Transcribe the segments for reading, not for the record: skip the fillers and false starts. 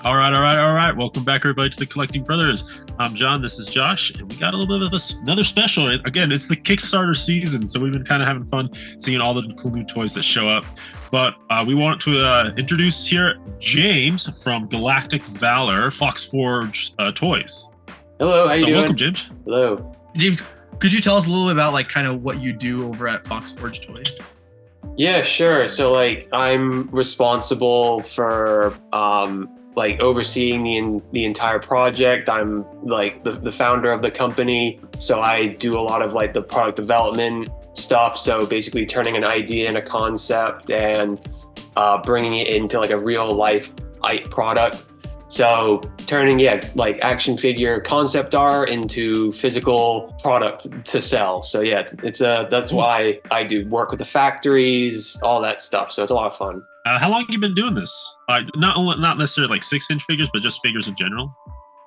All right. Welcome back, everybody, to the Collecting Brothers. I'm John. This is Josh, and we got a little bit of another special. Again, it's the Kickstarter season, so we've been kind of having fun seeing all the cool new toys that show up. But we want to introduce here James from Galactic Valor, Foxforge Toys. Hello, how you doing? Welcome, James. Hello. James, could you tell us a little bit about kind of what you do over at Foxforge Toys? Yeah, sure. So I'm responsible for overseeing the entire project. I'm the founder of the company. So I do a lot of the product development stuff. So basically turning an idea and a concept and bringing it into a real life product. So turning action figure concept art into physical product to sell. So yeah, that's why I do work with the factories, all that stuff. So it's a lot of fun. How long have you been doing this? Not necessarily 6-inch figures, but just figures in general.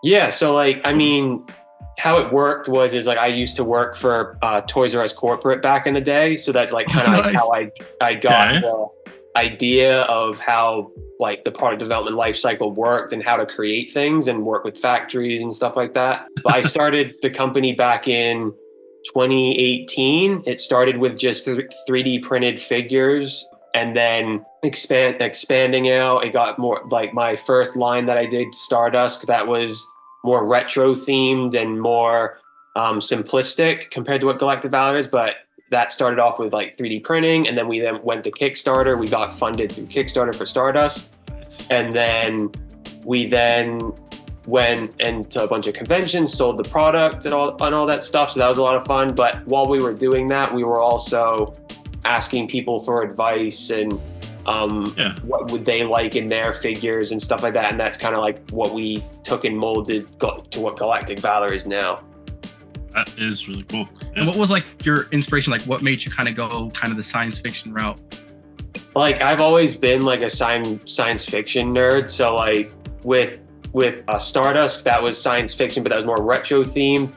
Yeah. So how it worked is I used to work for Toys R Us corporate back in the day. So that's nice. How I got the idea of how the product development life cycle worked and how to create things and work with factories and stuff like that. But I started the company back in 2018. It started with just 3D printed figures and then expanding out. It got more my first line that I did, Stardust, that was more retro themed and more simplistic compared to what Galactic Valor is. But that started off with 3D printing, and then we went to Kickstarter. We got funded through Kickstarter for Stardust, and then we went into a bunch of conventions, sold the product and all that stuff. So that was a lot of fun. But while we were doing that, we were also asking people for advice and what would they like in their figures and stuff like that. And that's kind of what we took and molded to what Galactic Valor is now. That is really cool. Yeah. And what was your inspiration? What made you kind of go the science fiction route? I've always been a science fiction nerd. So with Stardust, that was science fiction, but that was more retro themed.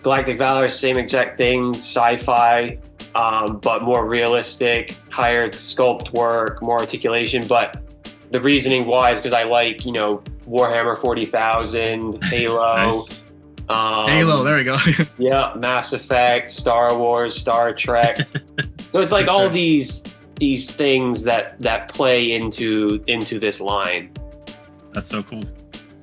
Galactic Valor, same exact thing, sci-fi, but more realistic, higher sculpt work, more articulation. But the reasoning why is because I Warhammer 40,000, Halo. Nice. Halo, there we go. Yeah, Mass Effect, Star Wars, Star Trek. So it's all sure. these things that play into this line. That's so cool.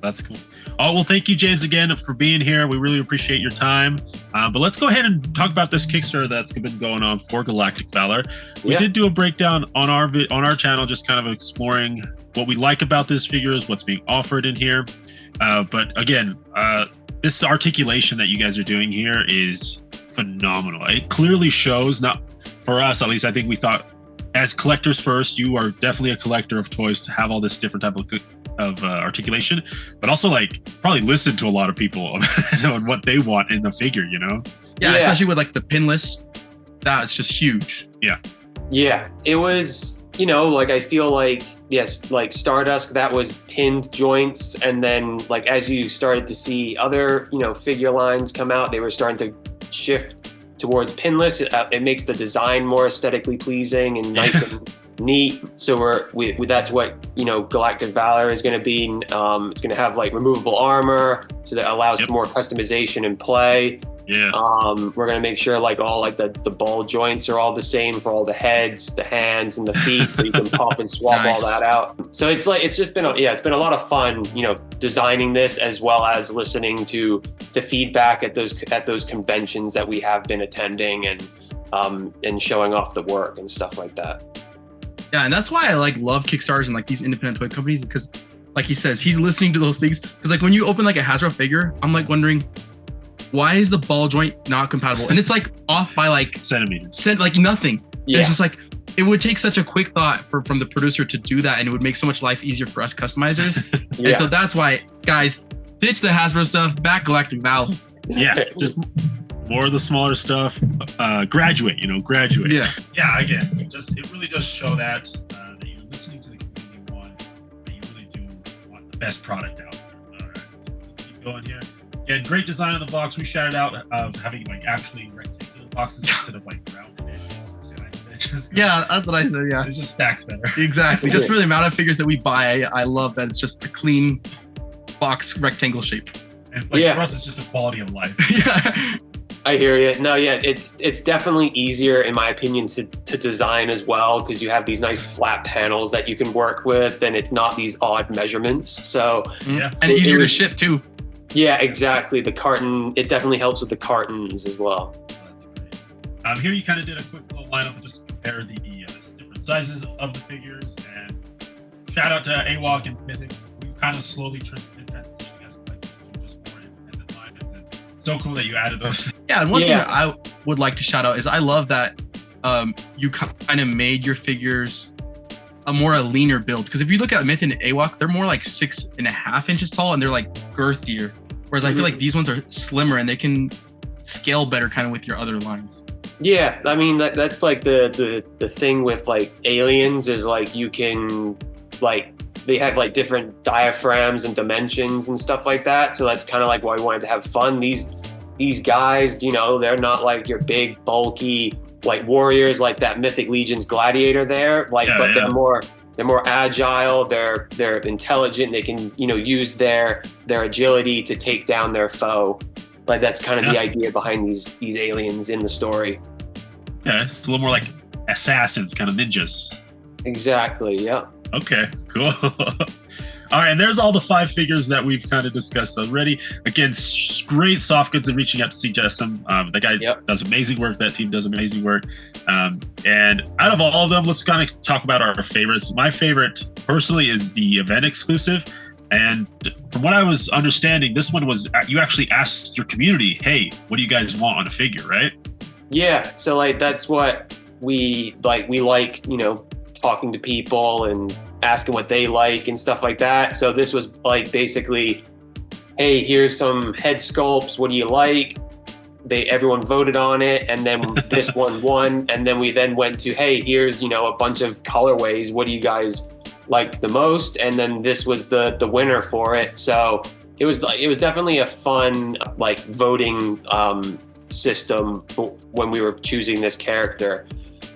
That's cool. Oh, well, thank you, James, again for being here. We really appreciate your time. But let's go ahead and talk about this Kickstarter that's been going on for Galactic Valor. We did do a breakdown on our channel, just kind of exploring what we like about this figures, what's being offered in here. But again, this articulation that you guys are doing here is phenomenal. It clearly shows, not for us at least, I think we thought as collectors first, you are definitely a collector of toys to have all this different type of articulation, but also probably listen to a lot of people on what they want in the figure, Yeah, especially with the pinless. That's just huge. Yeah, it was, I feel yes, Stardust, that was pinned joints. And then as you started to see other, figure lines come out, they were starting to shift towards pinless. It makes the design more aesthetically pleasing and nice and neat. So that's what, Galactic Valor is going to be. It's going to have removable armor, so that allows for more customization and play. Yeah. We're gonna make sure all the ball joints are all the same for all the heads, the hands, and the feet, so you can pop and swap Nice. all that out. So it's just been it's been a lot of fun, designing this, as well as listening to feedback at those conventions that we have been attending and showing off the work and stuff like that. Yeah, and that's why I love Kickstarters and these independent toy companies, because he says, he's listening to those things. Because when you open a Hasbro figure, I'm wondering, why is the ball joint not compatible? And it's off by centimeters. Nothing. Yeah. It's just it would take such a quick thought from the producer to do that, and it would make so much life easier for us customizers. Yeah. And so that's why, guys, ditch the Hasbro stuff, back Galactic Valor. Yeah, just more of the smaller stuff. Graduate. Yeah. Yeah, again, it really does show that you're listening to the community one, that you really do want the best product out there. All right, let's keep going here. Again, great design of the box. We shouted out of having actually rectangular boxes instead of rounded edges or side edges. Yeah, that's what I said. Yeah, it just stacks better. Exactly. Just for the amount of figures that we buy, I love that it's just a clean box rectangle shape. And for us, it's just a quality of life. Yeah. I hear you. No, yeah, it's definitely easier, in my opinion, to design as well, because you have these nice flat panels that you can work with, and it's not these odd measurements. So and easier to ship too. Yeah, exactly. The carton, it definitely helps with the cartons as well. That's great. Here you kind of did a quick little lineup, just compare the different sizes of the figures, and shout out to AWOC and Mythic. We've kind of slowly transitioning as just more independent line. And so cool that you added those. Yeah, and one thing that I would like to shout out is I love that you kind of made your figures a leaner build. Because if you look at Myth and AWOC, they're more like 6.5 inches tall, and they're like girthier. Whereas I feel like these ones are slimmer and they can scale better kind of with your other lines. Yeah, I mean that's like the thing with like aliens is like you can like they have like different diaphragms and dimensions and stuff like that. So that's kind of like why we wanted to have fun. These guys, you know, they're not like your big bulky like warriors like that Mythic Legion's gladiator there. Like, they're more agile. They're intelligent. They can, you know, use their agility to take down their foe. Like that's kind of the idea behind these aliens in the story. Yeah, it's a little more like assassins, kind of ninjas. Exactly. Yeah. Okay. Cool. All right, and there's all the 5 figures that we've kind of discussed already. Again, great soft goods and reaching out to suggest them. The guy does amazing work. That team does amazing work. And out of all of them, let's kind of talk about our favorites. My favorite, personally, is the event exclusive. And from what I was understanding, this one was you actually asked your community, "Hey, what do you guys want on a figure?" Right? Yeah. So like that's what we like. We like, you know, talking to people and asking what they like and stuff like that. So this was like basically, hey, here's some head sculpts. What do you like? Everyone voted on it, and then this one won. And then we went to, hey, here's, you know, a bunch of colorways. What do you guys like the most? And then this was the winner for it. So it was definitely a fun like voting system when we were choosing this character.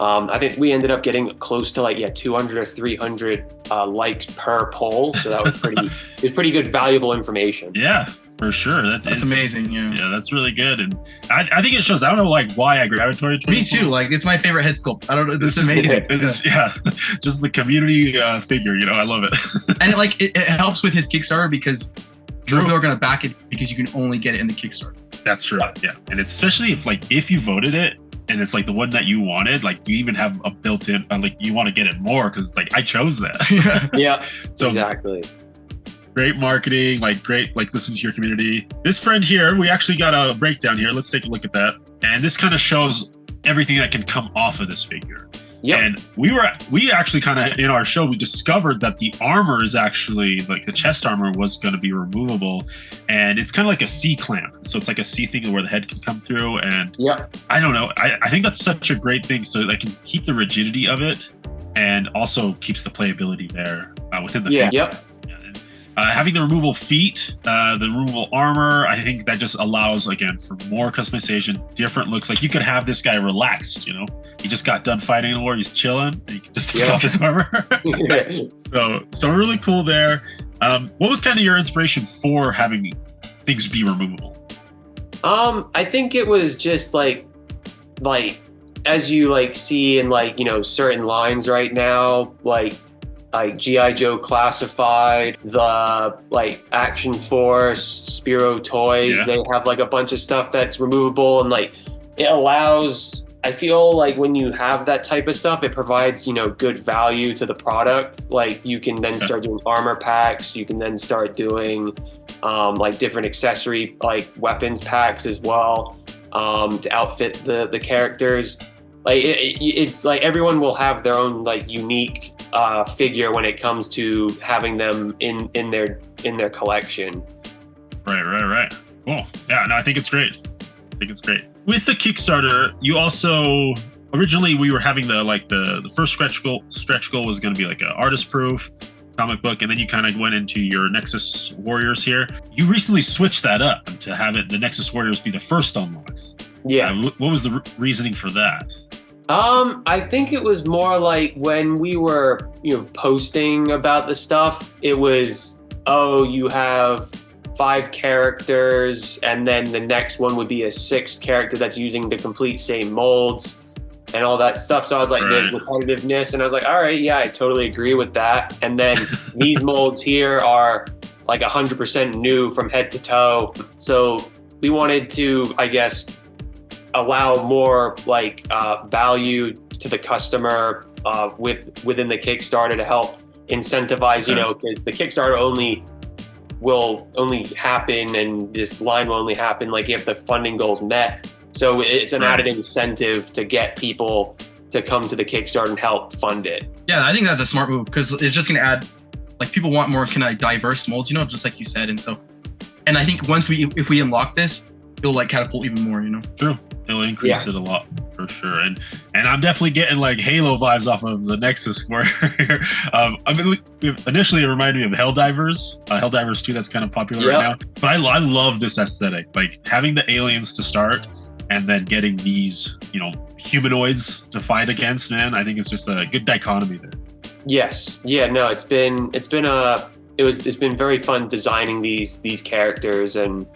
I think we ended up getting close to 200 or 300 likes per poll, so that was pretty good, valuable information. Yeah, for sure. That's amazing. Yeah, that's really good, and I think it shows. I don't know why I gravitated towards. Me too. Like it's my favorite head sculpt. I don't know. This is amazing. Just the community figure. You know, I love it. And it helps with his Kickstarter because people are gonna back it because you can only get it in the Kickstarter. That's true. Yeah, and it's especially if you voted it. And it's like the one that you wanted, like you even have a built-in, like you want to get it more because it's like I chose that. Yeah, so exactly. Great marketing, great listening to your community. This friend here, we actually got a breakdown here. Let's take a look at that. And this kind of shows everything that can come off of this figure. Yeah. And we actually kind of in our show we discovered that the armor is actually like the chest armor was going to be removable, and it's kind of like a C clamp. So it's like a C thing where the head can come through. And I don't know. I think that's such a great thing. So I can keep the rigidity of it, and also keeps the playability there within the figure. Yep. Having the removable feet, the removable armor, I think that just allows, again, for more customization, different looks. Like you could have this guy relaxed, you know, he just got done fighting in the war, he's chilling, and you can just take off his armor. So really cool there. What was kind of your inspiration for having things be removable? I think it was just like as you see in certain lines right now, like G.I. Joe Classified, the Action Force, Spiro Toys, they have a bunch of stuff that's removable, and it allows, I feel like when you have that type of stuff, it provides, good value to the product. You can then start doing armor packs, you can then start doing different accessory weapons packs as well, to outfit the characters. It's everyone will have their own unique figure when it comes to having them in their collection. Right. Cool. Yeah, no, I think it's great. With the Kickstarter, you also originally we were having the first stretch goal was going to be an artist proof comic book, and then you kind of went into your Nexus Warriors here. You recently switched that up to have the Nexus Warriors be the first unlocks. Yeah. What was the reasoning for that? I think it was more like when we were, posting about the stuff, it was, oh, you have 5 characters, and then the next one would be a 6th character that's using the complete same molds and all that stuff. So I was like, there's repetitiveness, and I was like, all right, yeah, I totally agree with that. And then these molds here are like 100% new from head to toe. So we wanted to, I guess, allow more like value to the customer within the Kickstarter to help incentivize, because the Kickstarter will only happen, and this line will only happen like if the funding goal's met. So it's an added incentive to get people to come to the Kickstarter and help fund it. Yeah, I think that's a smart move, because it's just gonna add, like, people want more kind of diverse molds, just like you said. And I think if we unlock this, it'll like catapult even more, True. It'll increase it a lot for sure. And I'm definitely getting like Halo vibes off of the Nexus Warrior. Initially it reminded me of Helldivers 2, that's kind of popular right now. But I love this aesthetic, like having the aliens to start and then getting these, humanoids to fight against, man. I think it's just a good dichotomy there. It's been very fun designing these characters and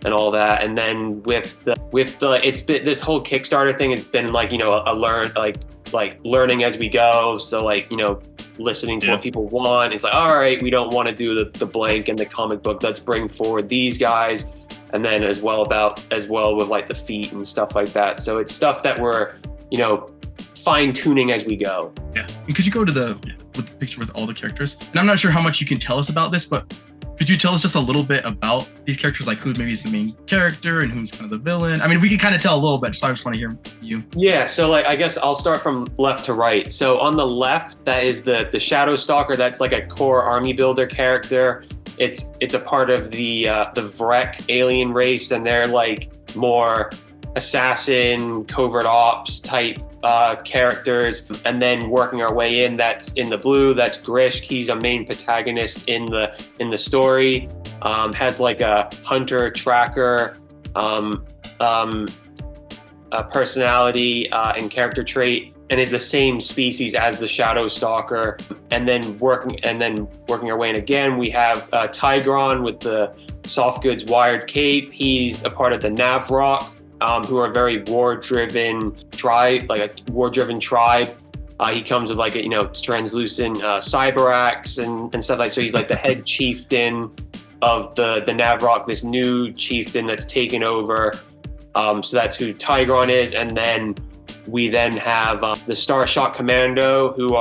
all that. And then this whole Kickstarter thing has been like, learning as we go. So like, listening to what people want. It's like, all right, we don't want to do the blank and the comic book. Let's bring forward these guys. And then as well with like the feet and stuff like that. So it's stuff that we're, fine tuning as we go. Yeah. And could you go to with the picture with all the characters? And I'm not sure how much you can tell us about this, but could you tell us just a little bit about these characters, like who maybe is the main character and who's kind of the villain? I mean, we can kind of tell a little bit, so I just want to hear you. Yeah, so like I guess I'll start from left to right. So on the left, that is the Shadow Stalker. That's like a core army builder character. It's a part of the Warach alien race, and they're like more assassin, covert ops type characters. And then working our way in, that's in the blue, that's Grishk. He's a main protagonist in the story. Has like a hunter tracker personality and character trait, and is the same species as the Shadow Stalker. And then working our way in again, we have Tigron with the soft goods wired cape. He's a part of the Navrock, who are very war-driven tribe, like a war-driven tribe. He comes with like a translucent cyber axe and stuff like. So he's like the head chieftain of the Navrock, this new chieftain that's taken over. So that's who Tigron is. And then we have the Starshot Commando, who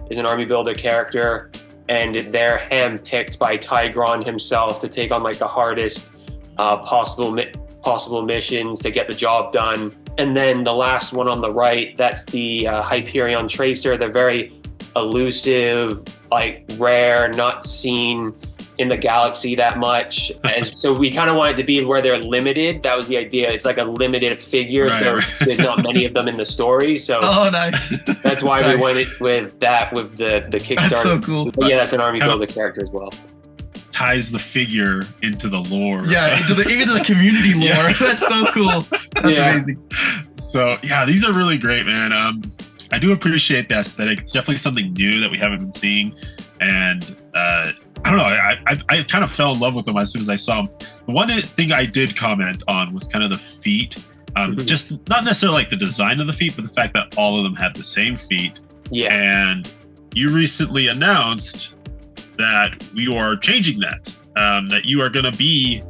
is an army builder character, and they're handpicked by Tigron himself to take on like the hardest possible missions to get the job done. And then the last one on the right, that's the Hyperion Tracer. They're very elusive, like rare, not seen in the galaxy that much. And so we kind of wanted to be where they're limited. That was the idea. It's like a limited figure, there's not many of them in the story. So nice. That's why we went with the Kickstarter. That's so cool. But yeah, that's an army builder character as well. Ties the figure into the lore. Yeah, into the community lore. Yeah. That's so cool. That's amazing. So yeah, these are really great, man. I do appreciate the aesthetic. It's definitely something new that we haven't been seeing, and I don't know. I kind of fell in love with them as soon as I saw them. The one thing I did comment on was kind of the feet. Just not necessarily like the design of the feet, but the fact that all of them had the same feet. Yeah. And you recently announced that we are changing that. That you are going to be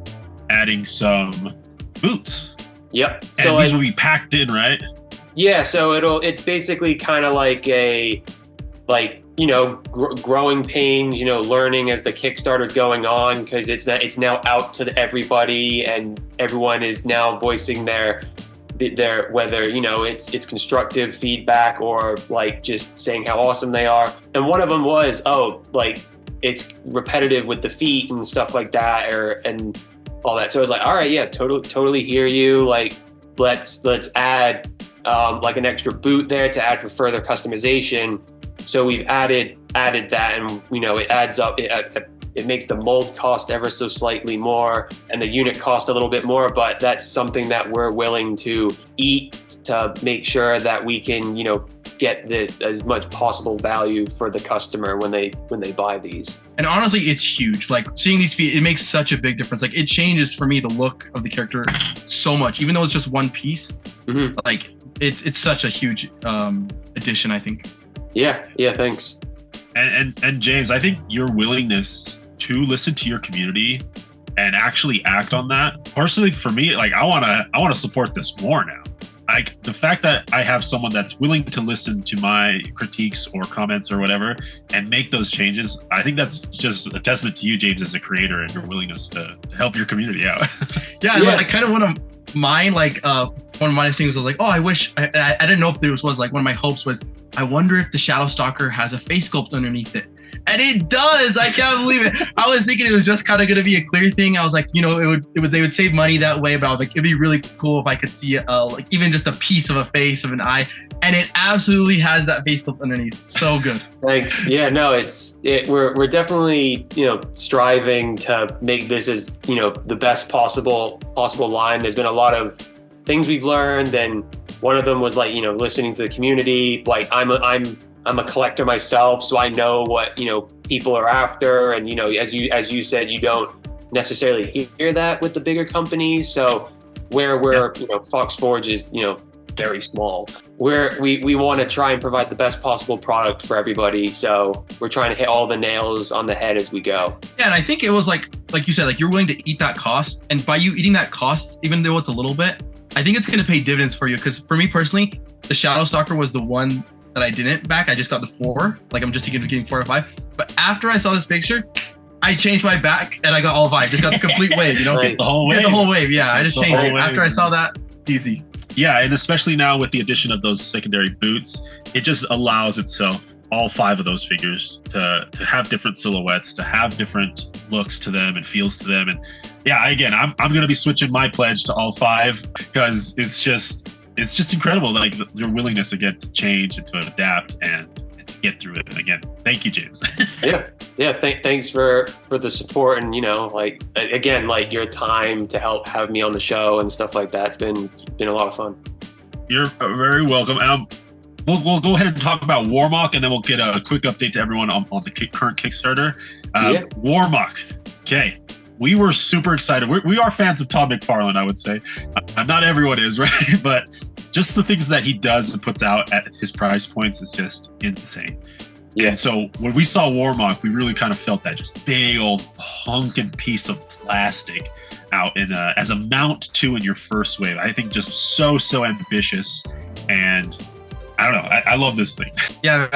adding some boots. Yep. And so these will be packed in, right? Yeah. So it's basically kind of like growing pains, learning as the Kickstarter's going on, because it's now out to everybody, and everyone is now voicing their whether it's constructive feedback or like just saying how awesome they are. And one of them was it's repetitive with the feet and stuff like that, and all that. So I was like, all right, yeah, totally hear you. Like, let's add like an extra boot there to add for further customization. So we've added that, and it adds up. it makes the mold cost ever so slightly more and the unit cost a little bit more, but that's something that we're willing to eat to make sure that we can, you know, get as much possible value for the customer when they buy these. And honestly, it's huge. Like seeing these feet, it makes such a big difference. Like it changes for me the look of the character so much, even though it's just one piece. Mm-hmm. Like it's such a huge addition, I think. Yeah, thanks. And James, I think your willingness to listen to your community and actually act on that, personally for me, like I wanna support this more now. Like the fact that I have someone that's willing to listen to my critiques or comments or whatever and make those changes, I think that's just a testament to you, James, as a creator and your willingness to help your community out. Yeah. Like kind of one of mine, like one of my things was like, oh, I wish, I didn't know if there was like one of my hopes was, I wonder if the Shadow Stalker has a face sculpt underneath it. And it does. I can't believe it. I was thinking it was just kind of going to be a clear thing. I was like, you know, they would save money that way, but I was like, it'd be really cool if I could see like even just a piece of a face of an eye. And it absolutely has that face sculpt underneath. So good. Thanks. Yeah, no, we're definitely, you know, striving to make this as, you know, the best possible line. There's been a lot of things we've learned, and one of them was like, you know, listening to the community. Like I'm a collector myself, so I know what, you know, people are after. And, you know, as you said, you don't necessarily hear that with the bigger companies. So where we're, you know, Fox Forge is, you know, very small. We want to try and provide the best possible product for everybody. So we're trying to hit all the nails on the head as we go. Yeah, and I think it was like you said, like you're willing to eat that cost. And by you eating that cost, even though it's a little bit, I think it's going to pay dividends for you. Because for me personally, the Shadow Stalker was the one that I didn't back. I just got the 4. Like I'm just thinking of getting 4 or 5. But after I saw this picture, I changed my back and I got all 5. Just got the complete wave, you know? Right. The whole wave. Get the whole wave. Yeah, I just changed it. After I saw that, easy. Yeah, and especially now with the addition of those secondary boots, it just allows itself, all 5 of those figures, to have different silhouettes, to have different looks to them and feels to them. And yeah, again, I'm going to be switching my pledge to all 5 because it's just incredible, like your willingness again to change and to adapt and to get through it. And again, thank you, James. Thanks for the support, and, you know, like again, like your time to help have me on the show and stuff like that. It's been a lot of fun. You're very welcome. We'll go ahead and talk about Warach, and then we'll get a quick update to everyone on the current Kickstarter. Warach. Okay. We were super excited. We are fans of Todd McFarlane, I would say. Not everyone is, right? But just the things that he does and puts out at his price points is just insane. Yeah. And so when we saw Warach, we really kind of felt that just big old hunkin' piece of plastic out in as a mount too in your first wave. I think just so ambitious, and I don't know. I love this thing. Yeah,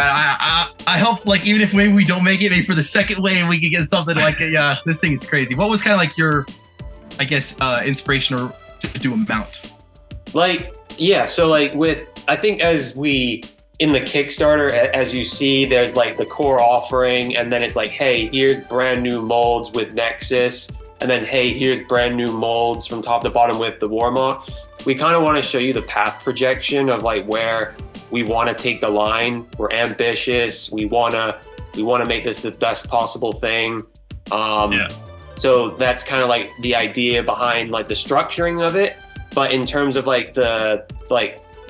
I hope, like, even if maybe we don't make it, maybe for the second wave we could get something like it. Yeah, this thing is crazy. What was kind of like your, I guess, inspiration or to do a mount? Like, yeah, so like I think as we, in the Kickstarter, as you see, there's like the core offering, and then it's like, hey, here's brand new molds with Nexus, and then, hey, here's brand new molds from top to bottom with the Warach. We kind of want to show you the path projection of like where we want to take the line. We're ambitious. We want to make this the best possible thing. So that's kind of like the idea behind like the structuring of it. But in terms of like the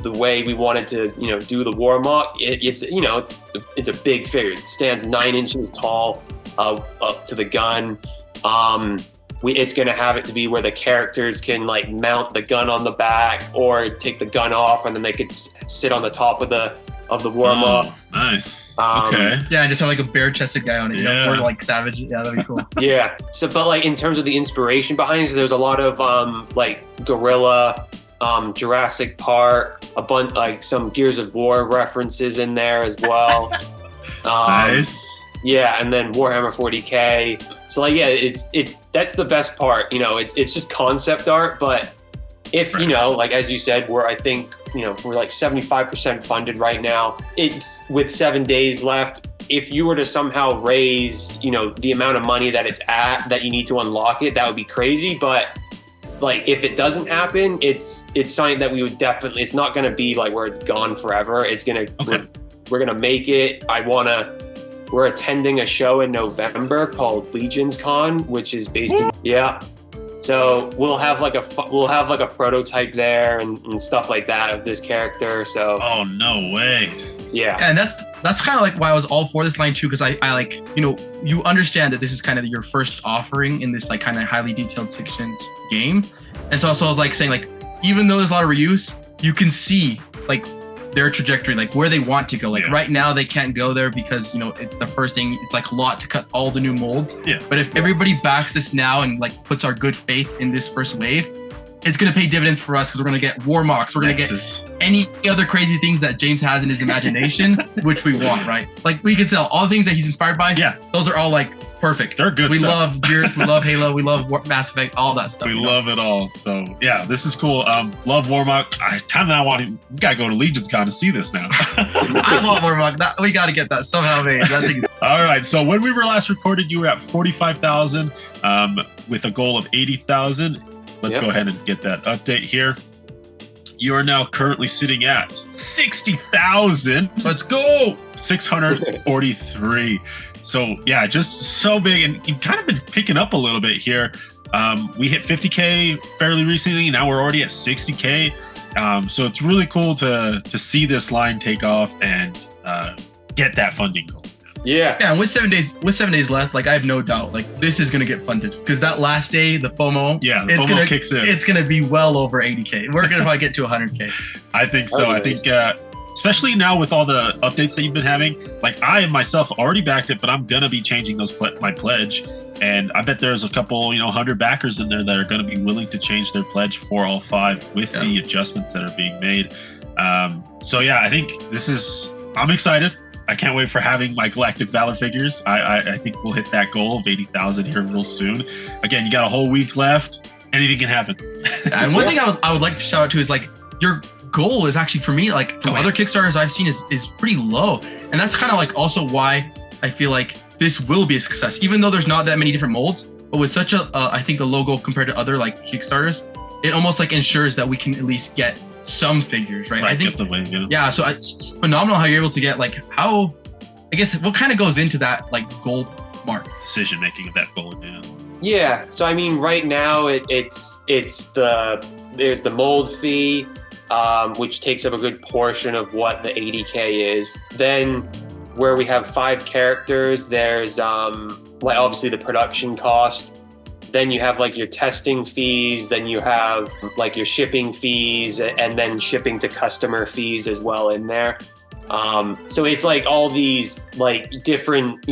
way we wanted to, you know, do the Warach, it's a big figure. It stands 9 inches tall up to the gun. It's going to have it to be where the characters can like mount the gun on the back or take the gun off, and then they could sit on the top of the Warach. Oh, nice. Okay. Yeah, just have like a bare-chested guy on it, you know, or like Savage. Yeah, that'd be cool. Yeah. So, but like in terms of the inspiration behind it, there's a lot of like Gorilla, Jurassic Park, a bunch like some Gears of War references in there as well. Nice. Yeah, and then Warhammer 40K. So like, yeah, it's that's the best part. You know, it's just concept art, but if you know, like as you said, I think we're like 75% funded right now. It's with 7 days left. If you were to somehow raise, the amount of money that it's at, that you need to unlock it, that would be crazy. But like, if it doesn't happen, it's something that we would definitely. It's not going to be like where it's gone forever. It's gonna. Okay. We're gonna make it. I wanna we're attending a show in November called Legions Con, which is based in So we'll have like a prototype there and stuff like that of this character. So oh no way. Yeah. And that's kind of like why I was all for this line too, because I like, you understand that this is kind of your first offering in this like kind of highly detailed 6th game. And so also I was like saying like, even though there's a lot of reuse, you can see like their trajectory, like where they want to go. Like right now they can't go there because it's the first thing. It's like a lot to cut all the new molds. Yeah. But if everybody backs this now and like puts our good faith in this first wave, it's gonna pay dividends for us because we're gonna get Warmocks, we're gonna get any other crazy things that James has in his imagination, which we want, right? Like we can sell all the things that he's inspired by. Yeah. Those are all like perfect. They're good. We stuff. love Gears, we love Halo, we love Mass Effect, all that stuff. We love it all. So yeah, this is cool. Love Warmock. I kind of now want to. We gotta go to Legion's Con to see this now. I want Warmock. We gotta get that somehow made. That thing is. All right. So when we were last recorded, you were at 45,000 with a goal of 80,000. Let's go ahead and get that update here. You are now currently sitting at 60,000. Let's go. 643. So yeah, just so big, and you've kind of been picking up a little bit here. We hit 50K fairly recently. Now we're already at 60K. So it's really cool to see this line take off and get that funding goal. Yeah, and with 7 days left, like I have no doubt, like this is gonna get funded because that last day, the FOMO, FOMO kicks in. It's gonna be well over 80K. We're gonna probably get to 100K. I think so. I think, especially now with all the updates that you've been having, like I myself already backed it, but I'm gonna be changing my pledge, and I bet there's a couple, 100 backers in there that are gonna be willing to change their pledge for all 5 with the adjustments that are being made. So yeah, I think I'm excited. I can't wait for having my Galactic Valor figures. I think we'll hit that goal of 80,000 here real soon. Again, you got a whole week left. Anything can happen. And one thing I would like to shout out to is like your goal is actually, for me, like from other Kickstarters I've seen, is pretty low. And that's kind of like also why I feel like this will be a success, even though there's not that many different molds. But with such I think a low goal compared to other like Kickstarters, it almost like ensures that we can at least get some figures, right? I think so it's phenomenal how you're able to get like what kind of goes into that like goal mark decision making of that goal. Yeah, so I mean right now there's the mold fee, which takes up a good portion of what the 80K is. Then where we have 5 characters, there's like obviously the production cost. Then you have like your testing fees, then you have like your shipping fees, and then shipping to customer fees as well in there. So it's like all these like different,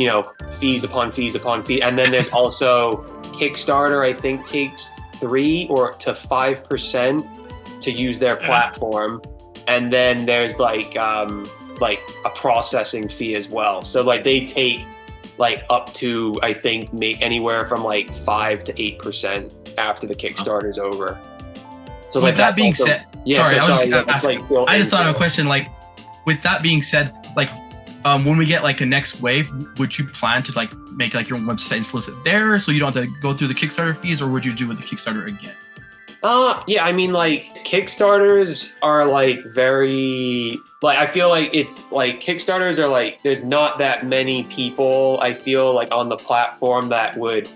fees upon fees upon fee. And then there's also Kickstarter, I think takes 3 or to 5% to use their platform. And then there's like a processing fee as well. So like they take like up to, I think, make anywhere from like 5 to 8% after the Kickstarter's over. So with that being said, I just thought of a question. Like, with that being said, like, when we get like a next wave, would you plan to like make like your own website and solicit there, so you don't have to go through the Kickstarter fees, or would you do with the Kickstarter again? Yeah, I mean, like Kickstarters are like very. Like, I feel like it's like Kickstarters are like, there's not that many people, I feel like, on the platform that would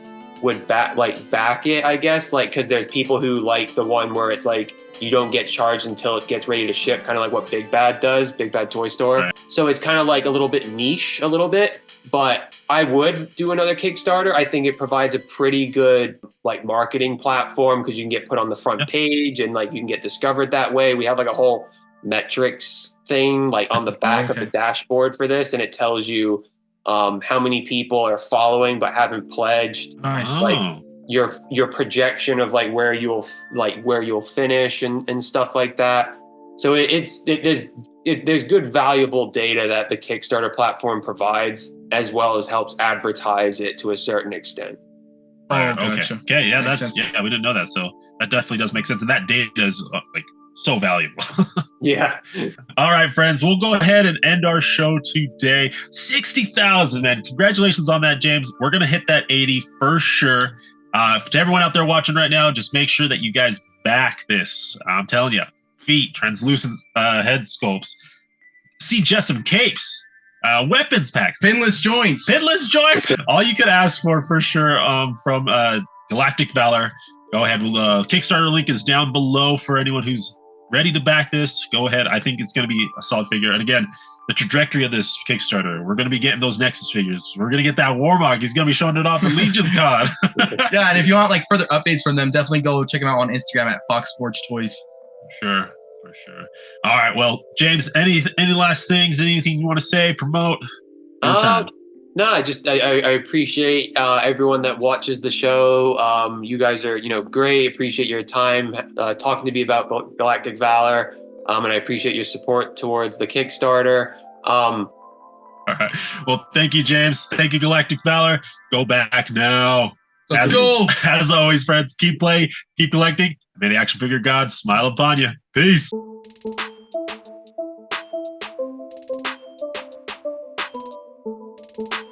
back it, I guess. Like, because there's people who like the one where it's like, you don't get charged until it gets ready to ship, kind of like what Big Bad does, Big Bad Toy Store. Right. So it's kind of like a little bit niche, a little bit. But I would do another Kickstarter. I think it provides a pretty good like marketing platform because you can get put on the front page and like you can get discovered that way. We have like a whole metrics thing like on the back of the dashboard for this, and it tells you how many people are following but haven't pledged. Nice. Like your projection of like where you'll finish and stuff like that. So there's good valuable data that the Kickstarter platform provides, as well as helps advertise it to a certain extent. Okay, yeah, we didn't know that, so that definitely does make sense, and that data is like so valuable. Yeah. All right, friends, we'll go ahead and end our show today. 60,000, man. Congratulations on that, James. We're going to hit that 80 for sure. To everyone out there watching right now, just make sure that you guys back this. I'm telling you, feet, translucent head sculpts. See just some capes. weapons packs, pinless joints. All you could ask for sure. From Galactic Valor. Go ahead. Kickstarter link is down below for anyone who's ready to back this. Go ahead. I think it's going to be a solid figure. And again, the trajectory of this Kickstarter, we're going to be getting those Nexus figures. We're going to get that Warach. He's going to be showing it off at Legion's Con. Yeah, and if you want like further updates from them, definitely go check them out on Instagram at FoxForge Toys. For sure. All right. Well, James, any last things? Anything you want to say? Promote? No, I appreciate everyone that watches the show. You guys are great. Appreciate your time talking to me about Galactic Valor. And I appreciate your support towards the Kickstarter. All right. Well, thank you, James. Thank you, Galactic Valor. Go back now. As always, friends, keep playing, keep collecting. May the action figure gods smile upon you. Peace. Thank you.